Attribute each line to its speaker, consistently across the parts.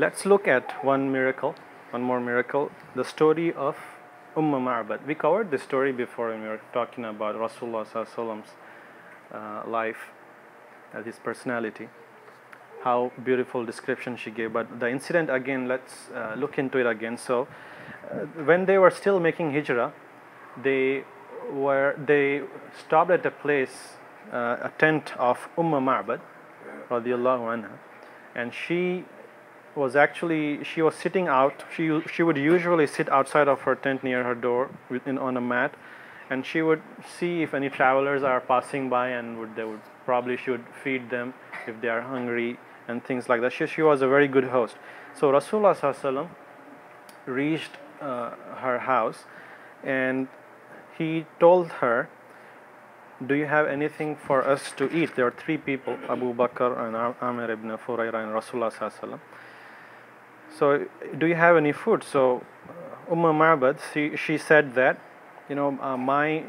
Speaker 1: Let's look at one more miracle, the story of Ma'bad. We covered this story before when we were talking about Rasulullah Sallallahu life, his personality, how beautiful description she gave. But the incident again, let's look into it again. So, when they were still making hijrah, they stopped at a place, a tent of Ma'bad, radiyallahu anha, and she was sitting out. She would usually sit outside of her tent near her door on a mat, and she would see if any travelers are passing by, and she would feed them if they are hungry and things like that. She was a very good host. So Rasulullah SAW reached her house, and he told her, "Do you have anything for us to eat?" There are three people: Abu Bakr and Amir ibn Furayra and Rasulullah SAW. So, do you have any food? So, Ma'bad, she said that, my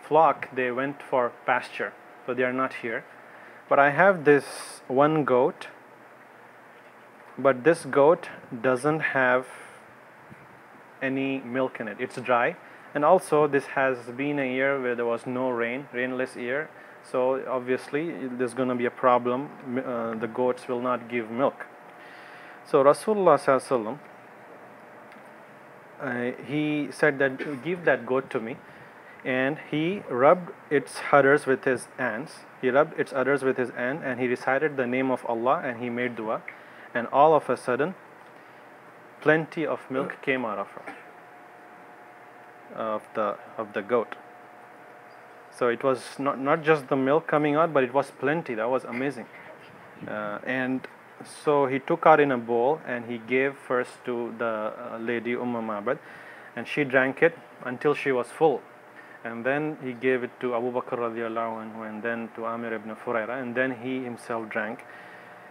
Speaker 1: flock, they went for pasture, so they are not here. But I have this one goat, but this goat doesn't have any milk in it. It's dry. And also, this has been a year where there was no rain, rainless year. So, obviously, there's going to be a problem. The goats will not give milk. So Rasulullah Sallallahu he said that, "Give that goat to me," and he rubbed its udders with his hands. And he recited the name of Allah, and he made dua, and all of a sudden, plenty of milk came out of her, of the goat. So it was not just the milk coming out, but it was plenty. That was amazing, and so he took out in a bowl, and he gave first to the lady Ma'bad, and she drank it until she was full, and then he gave it to Abu Bakr radiallahu anhu, and then to Amir ibn Furayra, and then he himself drank.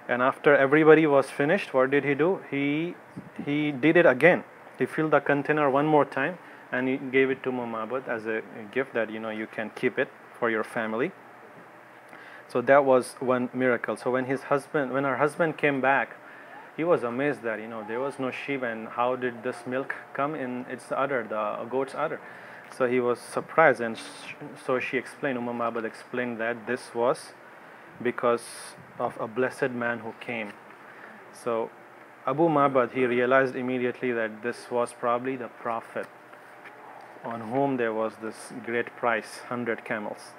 Speaker 1: And after everybody was finished, what did he do? He did it again. He filled the container one more time, and he gave it to Ma'bad as a gift that you can keep it for your family. So that was one miracle. So when her husband came back, he was amazed that there was no sheep, and how did this milk come in its udder, the goat's udder? So he was surprised, and so she explained. Ma'bad explained that this was because of a blessed man who came. So Abu Ma'bad, he realized immediately that this was probably the Prophet on whom there was this great price, 100 camels.